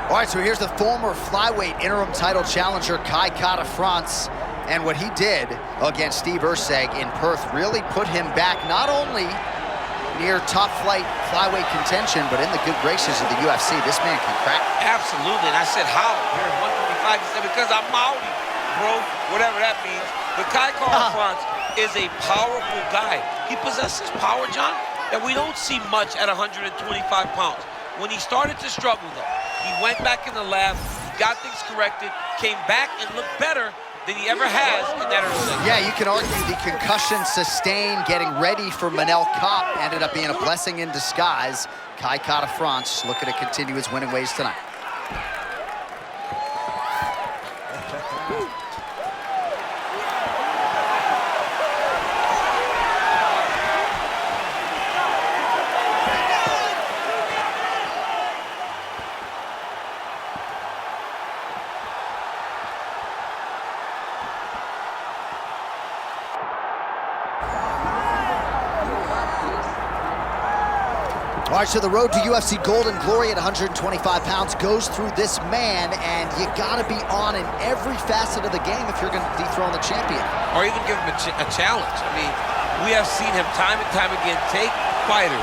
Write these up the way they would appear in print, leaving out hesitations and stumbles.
All right, so here's the former flyweight interim title challenger, Kai Kara-France. And what he did against Steve Erceg in Perth really put him back not only near top flight flyweight contention, but in the good graces of the UFC. This man can crack. Absolutely, and I said, how? Here at 125, he said, because I'm Maori, bro, whatever that means. But Kai Kara-France is a powerful guy. He possesses power, John, that we don't see much at 125 pounds. When he started to struggle, though, he went back in the lab, got things corrected, came back and looked better than he ever has in that early. Yeah, you can argue the concussion sustained getting ready for Manel Kopp ended up being a blessing in disguise. Kai Kara-France looking to continue his winning ways tonight. All right, so the road to UFC Golden Glory at 125 pounds goes through this man, and you gotta be on in every facet of the game if you're gonna dethrone the champion. Or even give him a challenge. I mean, we have seen him time and time again take fighters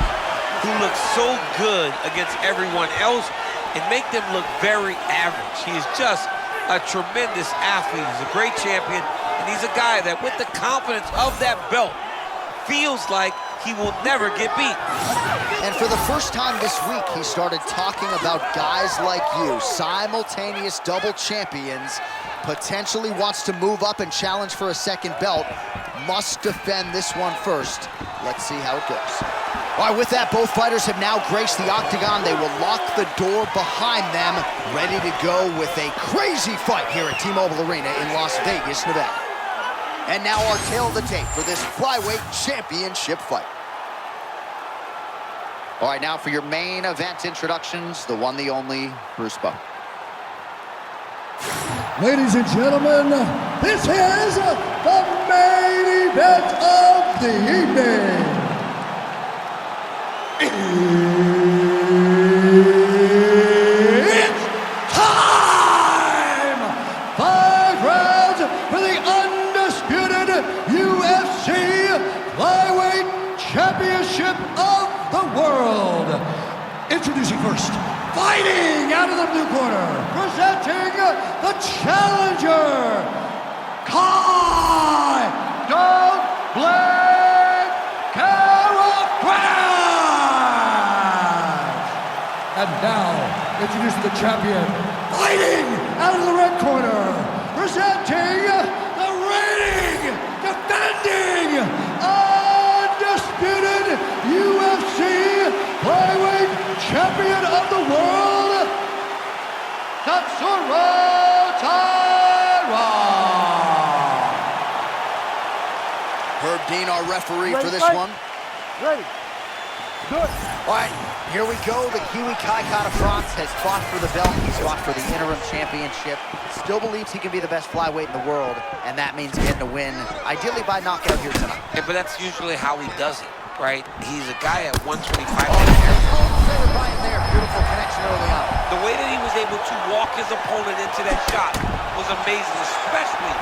who look so good against everyone else and make them look very average. He is just a tremendous athlete. He's a great champion, and he's a guy that with the confidence of that belt feels like he will never get beat. And for the first time this week, he started talking about guys like you, simultaneous double champions, potentially wants to move up and challenge for a second belt, must defend this one first. Let's see how it goes. All right, with that, both fighters have now graced the octagon. They will lock the door behind them, ready to go with a crazy fight here at T-Mobile Arena in Las Vegas, Nevada. And now our tail of the tape for this flyweight championship fight. All right, now for your main event introductions, the one, the only, Bruce Bowe. Ladies and gentlemen, this is the main event of the evening. It's time! 5 rounds for the undisputed UFC Flyweight Championship of the world. Introducing first, fighting out of the blue corner, presenting the challenger, Kai Kara-France. And now, introducing the champion, fighting out of the red corner, presenting the reigning, defending, undisputed UFC Flyweight Champion of the world, Tatsuro Taira. Herb Dean, our referee for this one. Ready. Good. All right, here we go. The Kiwi Kai Kara-France has fought for the belt. He's fought for the interim championship. Still believes he can be the best flyweight in the world, and that means getting a win, ideally by knockout here tonight. Yeah, but that's usually how he does it, right? He's a guy at 125. Beautiful connection early on. The way that he was able to walk his opponent into that shot was amazing, especially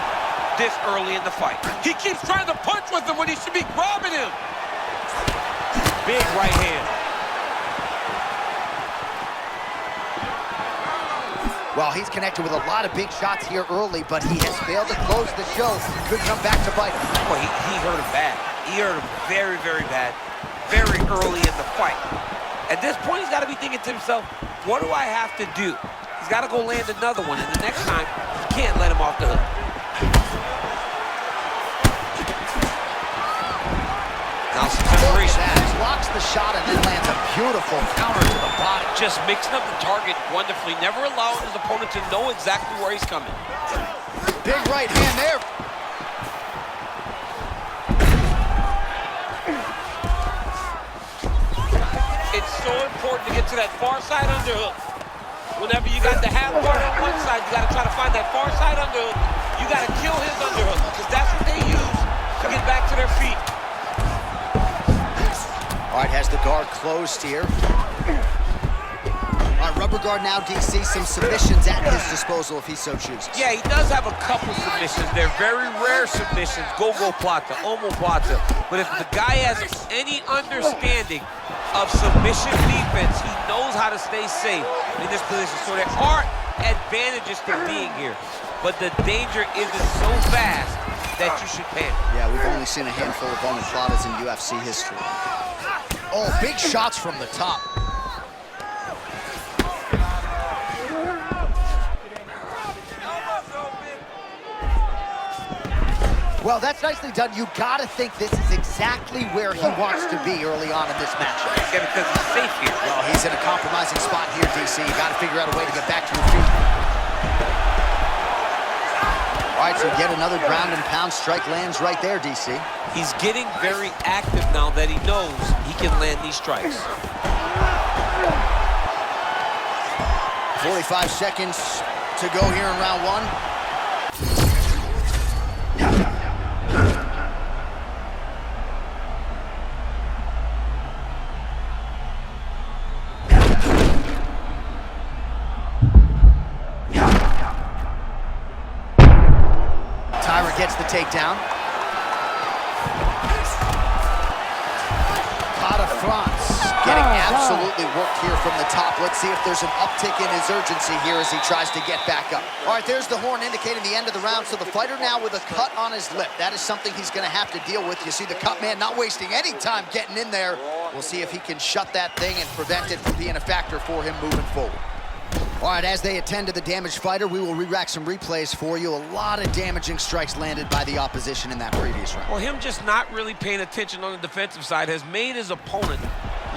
this early in the fight. He keeps trying to punch with him when he should be grabbing him. Big right hand. Well, he's connected with a lot of big shots here early, but he has failed to close the show. Could come back to bite him. Well, he hurt him bad. He hurt him very, very bad, very early in the fight. At this point, he's got to be thinking to himself, what do I have to do? He's got to go land another one, and the next time, he can't let him off the hook. Now some separation. He blocks the shot and then lands a beautiful counter to the body. Just mixing up the target wonderfully, never allowing his opponent to know exactly where he's coming. Big right hand there. It's so important to get to that far side underhook. Whenever you got the half guard on one side, you got to try to find that far side underhook. You got to kill his underhook, because that's what they use to get back to their feet. All right, has the guard closed here. All right, rubber guard now, DC, some submissions at his disposal if he so chooses. Yeah, he does have a couple submissions. They're very rare submissions, go-go plata, omoplata. But if the guy has any understanding of submission defense, he knows how to stay safe in this position. So there are advantages to being here, but the danger isn't so vast that you should panic. Yeah, we've only seen a handful of omoplatas in UFC history. Oh, big shots from the top. Well, that's nicely done. You gotta think this is exactly where he wants to be early on in this matchup. Yeah, because he's safe here. Well, he's in a compromising spot here, DC. You gotta figure out a way to get back to your feet. All right, so yet another ground and pound strike lands right there, DC. He's getting very active now that he knows he can land these strikes. 45 seconds to go here in round one. Taira gets the takedown. Getting absolutely worked here from the top. Let's see if there's an uptick in his urgency here as he tries to get back up. All right, there's the horn indicating the end of the round. So the fighter now with a cut on his lip. That is something he's going to have to deal with. You see the cut man not wasting any time getting in there. We'll see if he can shut that thing and prevent it from being a factor for him moving forward. All right, as they attend to the damaged fighter, we will re-rack some replays for you. A lot of damaging strikes landed by the opposition in that previous round. Well, him just not really paying attention on the defensive side has made his opponent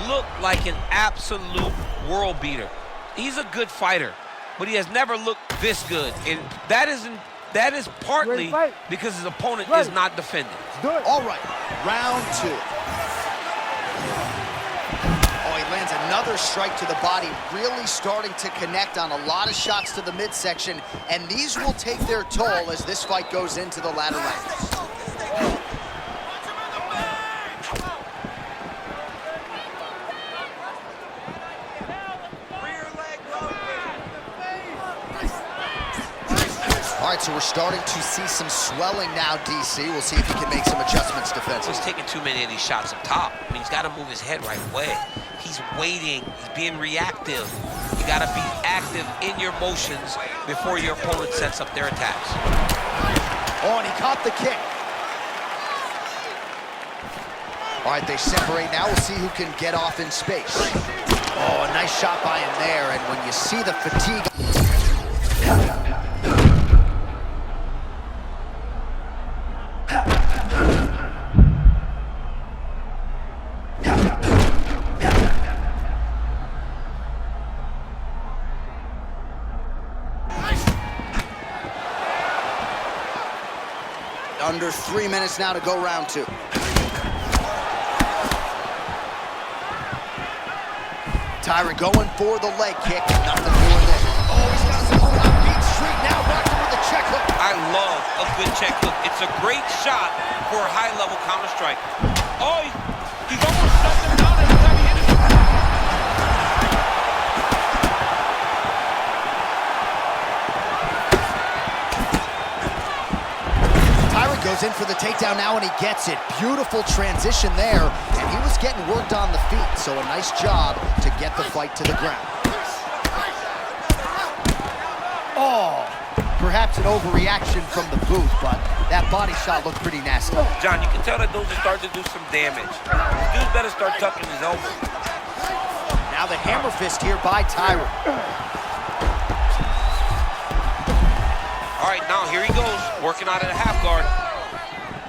look like an absolute world beater. He's a good fighter, but he has never looked this good. And that is partly because his opponent is not defending. All right, round two. Lands another strike to the body, really starting to connect on a lot of shots to the midsection, and these will take their toll as this fight goes into the latter rounds. All right, so we're starting to see some swelling now, DC. We'll see if he can make some adjustments defensively. He's taking too many of these shots up top. I mean, he's got to move his head right away. He's waiting, he's being reactive. You gotta be active in your motions before your opponent sets up their attacks. Oh, and he caught the kick. All right, they separate now. We'll see who can get off in space. Oh, a nice shot by him there, and when you see the fatigue. Under 3 minutes now to go round two. Taira going for the leg kick. Nothing doing there. Oh, he's got some beat streak now. Rocking with the check hook. I love a good check hook. It's a great shot for a high-level counter strike. Oh, he's almost shut him down every time he hit it. Goes in for the takedown now, and he gets it. Beautiful transition there, and he was getting worked on the feet, so a nice job to get the fight to the ground. Oh, perhaps an overreaction from the booth, but that body shot looked pretty nasty. John, you can tell that those are starting to do some damage. Dude better start tucking his elbow. Now the hammer fist here by Taira. All right, now here he goes, working out of the half guard.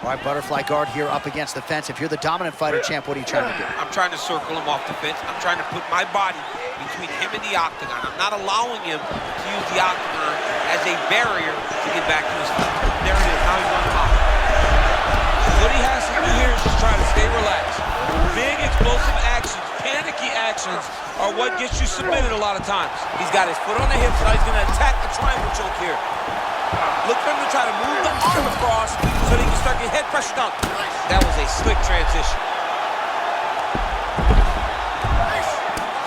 All right, butterfly guard here up against the fence. If you're the dominant fighter, champ, what are you trying to do? I'm trying to circle him off the fence. I'm trying to put my body between him and the octagon. I'm not allowing him to use the octagon as a barrier to get back to his feet. There it is, now he's on top. What he has to do here is just try to stay relaxed. Big explosive actions, panicky actions are what gets you submitted a lot of times. He's got his foot on the hip, so he's gonna attack the triangle choke here. Look for him to try to move the arm across so that he can start getting head pressure down. That was a slick transition.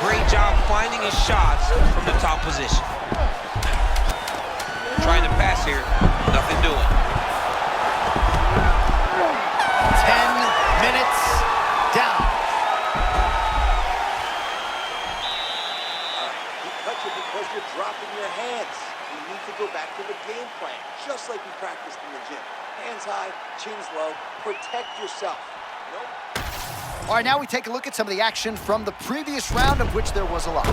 Great job finding his shots from the top. position. Trying to pass here, nothing doing. 10 minutes down. He cut you because you're dropping your hands. You need to go back to the game plan, just like you practiced in the gym. Hands high, chins low, protect yourself. All right, now we take a look at some of the action from the previous round, of which there was a lot.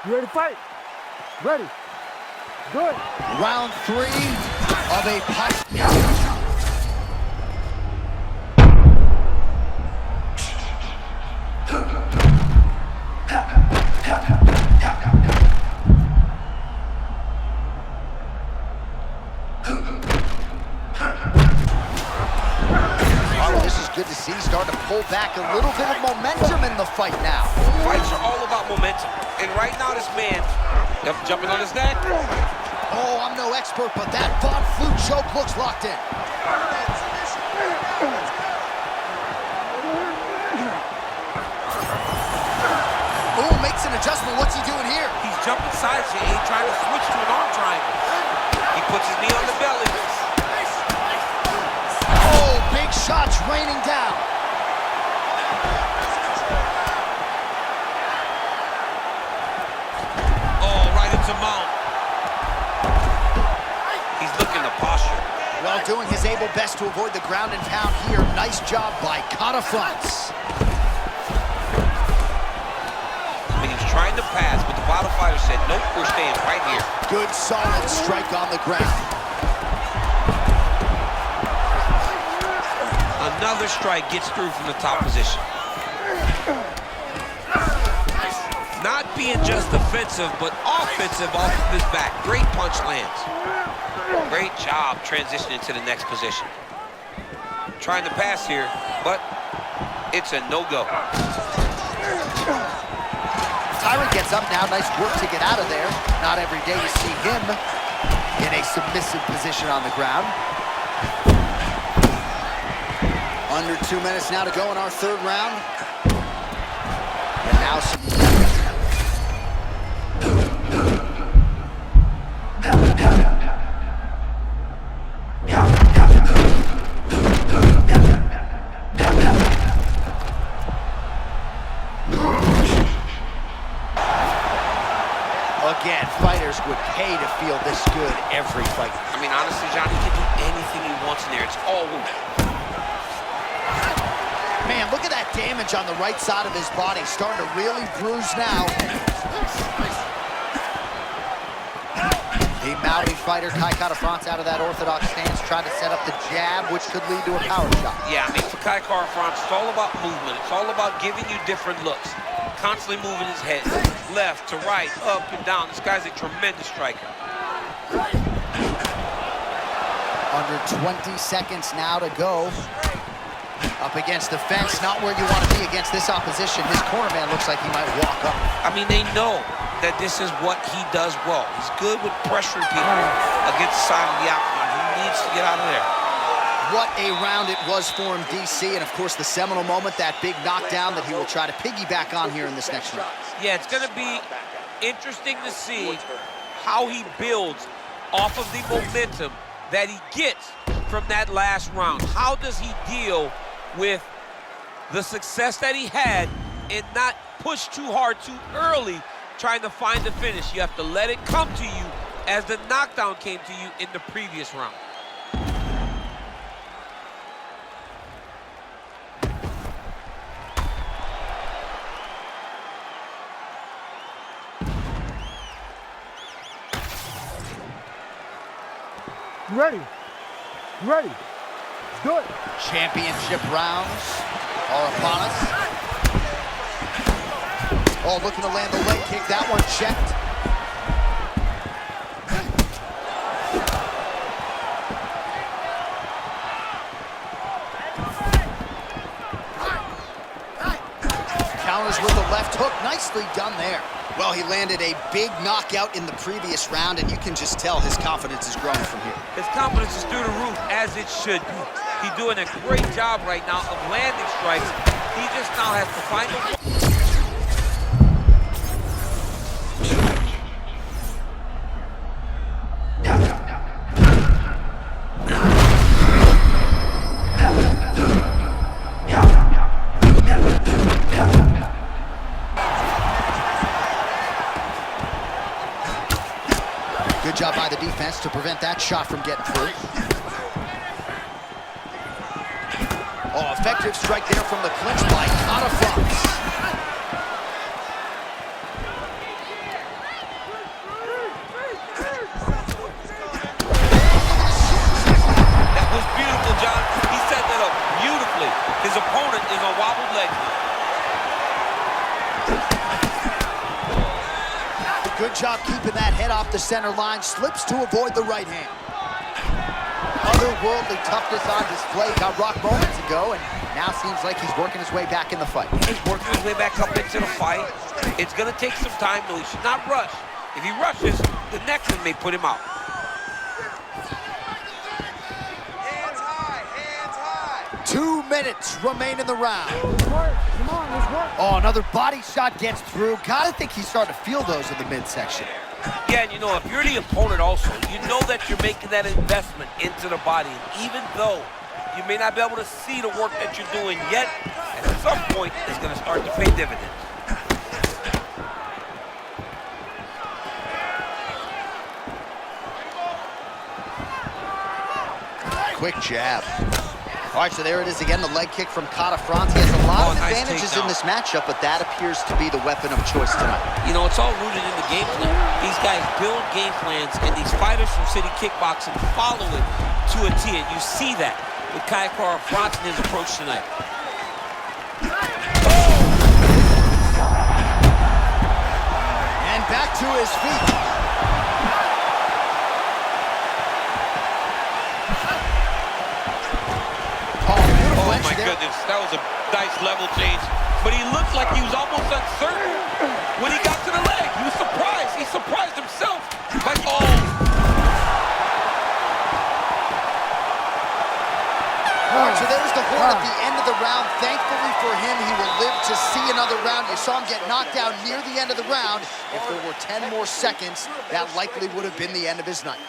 You ready to fight? Ready. Good. Round 3 of a fight. This is good to see. Starting to pull back a little bit of momentum in the fight now. Fights are all about momentum. And right now this man, jumping on his neck. Oh, I'm no expert, but that Von Flue choke looks locked in. Oh, makes an adjustment. What's he doing here? He's jumping sides here. He's trying to switch to an arm triangle. He puts his knee on the belly. Oh, big shots raining down. Oh, right into mount. He's looking to posture. Well, doing his able best to avoid the ground and pound here. Nice job by Catafronts. I mean, he's trying to pass, but the bottom fighter said, nope, we're staying right here. Good, solid strike on the ground. Another strike gets through from the top position. Not being just defensive, but offensive off of his back. Great punch lands. Great job transitioning to the next position. Trying to pass here, but it's a no-go. Taira gets up now. Nice work to get out of there. Not every day you see him in a submissive position on the ground. Under 2 minutes now to go in our third round. And now some... Again, fighters would pay to feel this good every fight. I mean, honestly, John, he can do anything he wants in there. It's all movement. Man, look at that damage on the right side of his body. Starting to really bruise now. The Maori fighter, Kai Catafronts, out of that orthodox stance, trying to set up the jab, which could lead to a power shot. Yeah, I mean, for Kai Catafronts, it's all about movement. It's all about giving you different looks. Constantly moving his head, left to right, up and down. This guy's a tremendous striker. Under 20 seconds now to go. Up against the fence, not where you want to be against this opposition. His corner man looks like he might walk up. I mean, they know that this is what he does well. He's good with pressuring people against the side of the outline. He needs to get out of there. What a round it was for him, DC, and of course the seminal moment, that big knockdown that he will try to piggyback on here in this next round. Yeah, it's going to be interesting to see how he builds off of the momentum that he gets from that last round. How does he deal with the success that he had and not push too hard too early trying to find the finish? You have to let it come to you as the knockdown came to you in the previous round. You ready? You ready? Let's do it. Championship rounds are upon us. Oh, looking to land the leg kick. That one checked. with a left hook. Nicely done there. Well, he landed a big knockout in the previous round, and you can just tell his confidence is growing from here. His confidence is through the roof, as it should be. He's doing a great job right now of landing strikes. He just now has to find a... Good job by the defense to prevent that shot from getting through. Oh, effective strike there from the clinch by Taira. That was beautiful, John. He set that up beautifully. His opponent is on wobbled legs. Good job keeping that head off the center line. Slips to avoid the right hand. Otherworldly toughness on display. Got rocked moments ago, and now seems like he's working his way back in the fight. He's working his way back up into the fight. It's going to take some time, though. He should not rush. If he rushes, the next one may put him out. Hands high, hands high. 2 minutes remain in the round. Come on, let's work. Oh, another body shot gets through. Gotta think he's starting to feel those in the midsection. Yeah, and you know, if you're the opponent also, you know that you're making that investment into the body. And even though you may not be able to see the work that you're doing yet, at some point, it's going to start to pay dividends. Quick jab. All right, so there it is again, the leg kick from Taira. He has a lot of nice advantages in takedown. this matchup, but that appears to be the weapon of choice tonight. You know, it's all rooted in the game plan. These guys build game plans, and these fighters from City Kickboxing follow it to a T, and you see that with Tatsuro Taira and his approach tonight. And back to his feet. Oh my goodness, that was a nice level change. But he looked like he was almost uncertain when he got to the leg. He was surprised. He surprised himself. Like, oh. All right, so there's the horn at the end of the round. Thankfully for him, he will live to see another round. You saw him get knocked down near the end of the round. If there were 10 more seconds, that likely would have been the end of his night.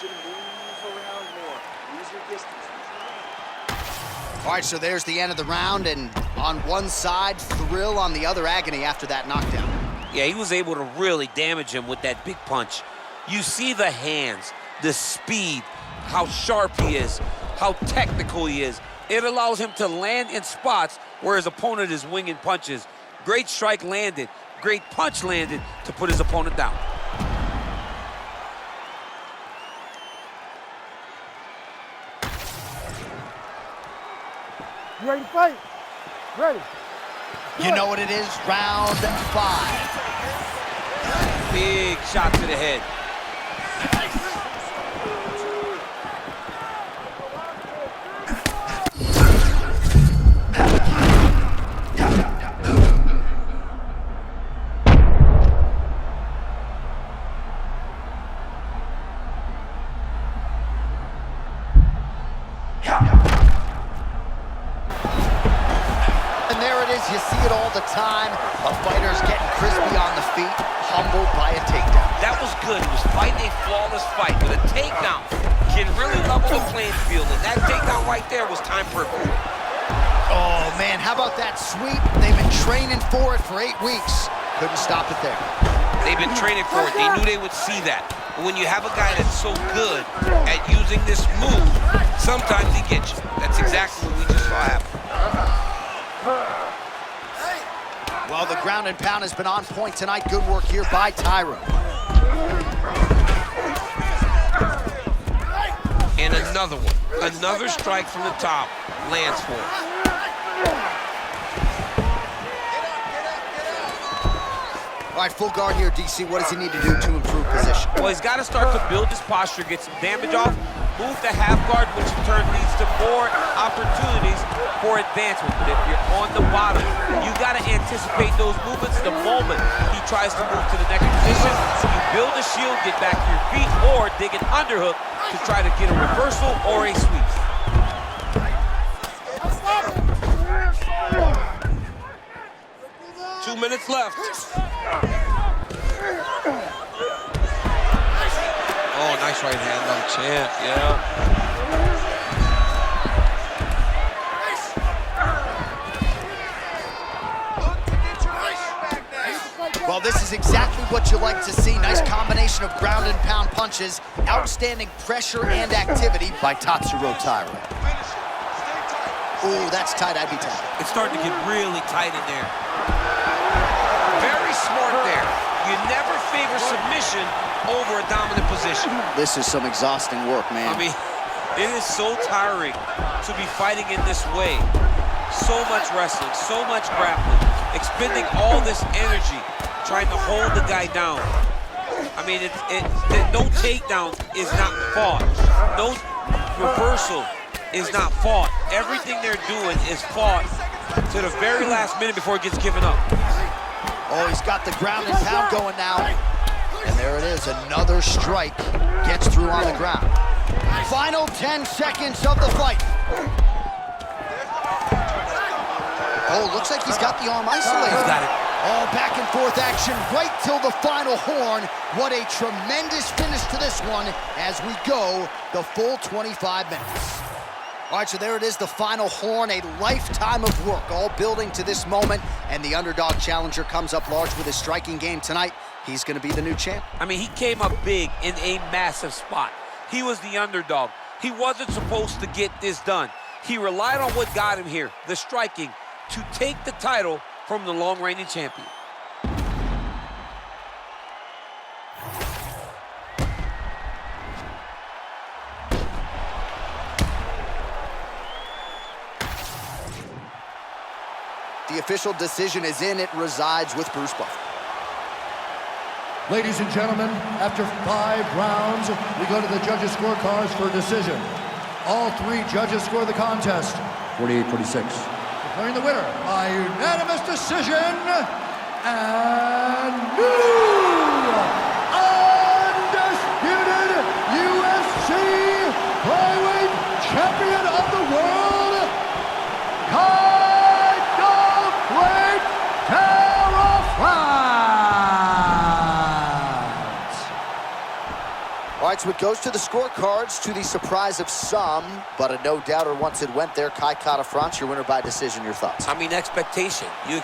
All right, so there's the end of the round, and on one side, thrill, on the other, agony after that knockdown. Yeah, he was able to really damage him with that big punch. You see the hands, the speed, how sharp he is, how technical he is. It allows him to land in spots where his opponent is winging punches. Great strike landed, great punch landed to put his opponent down. You ready to fight? Ready. You know what it is, round 5. Big shot to the head. You see it all the time. A fighter's getting crispy on the feet, humbled by a takedown. That was good. He was fighting a flawless fight, but a takedown can really level the playing field, and that takedown right there was time perfect. Oh, man, how about that sweep? They've been training for it for 8 weeks. Couldn't stop it there. They've been training for it. They knew they would see that. But when you have a guy that's so good at using this move, sometimes he gets you. That's exactly what we just saw happen. Well, the ground and pound has been on point tonight. Good work here by Taira. And another one. Another strike from the top lands for him. All right, full guard here, DC. What does he need to do to improve position? Well, he's got to start to build his posture, get some damage off, move the half guard, which in turn leads to more opportunities for advancement. But if you're on the bottom, you got to anticipate those movements the moment he tries to move to the next position. You build a shield, get back to your feet, or dig an underhook to try to get a reversal or a sweep. 2 minutes left. Oh, nice right hand on the champ, yeah. Well, this is exactly what you like to see. Nice combination of ground and pound punches. Outstanding pressure and activity by Tatsuro Taira. Ooh, that's tight, I'd be tight. It's starting to get really tight in there. Very smart there. You never favor submission over a dominant position. This is some exhausting work, man. I mean, it is so tiring to be fighting in this way. So much wrestling, so much grappling, expending all this energy trying to hold the guy down. I mean, no takedown is not fought. No reversal is not fought. Everything they're doing is fought to the very last minute before it gets given up. Oh, he's got the ground and pound going now. And there it is, another strike gets through on the ground. Final 10 seconds of the fight. Oh, looks like he's got the arm isolated. He's got it. Oh, back and forth action right till the final horn. What a tremendous finish to this one as we go the full 25 minutes. All right, so there it is, the final horn, a lifetime of work, all building to this moment, and the underdog challenger comes up large with his striking game tonight. He's gonna be the new champ. I mean, he came up big in a massive spot. He was the underdog. He wasn't supposed to get this done. He relied on what got him here, the striking, to take the title from the long-reigning champion. The official decision is in. It resides with Bruce Buffer. Ladies and gentlemen, after 5 rounds, we go to the judges' scorecards for a decision. All 3 judges score the contest, 48-46. Declaring the winner by unanimous decision, and new undisputed UFC flyweight champion of the world, All right, so it goes to the scorecards to the surprise of some, but a no-doubter once it went there. Kai Kara France, your winner by decision. Your thoughts? I mean, expectation. You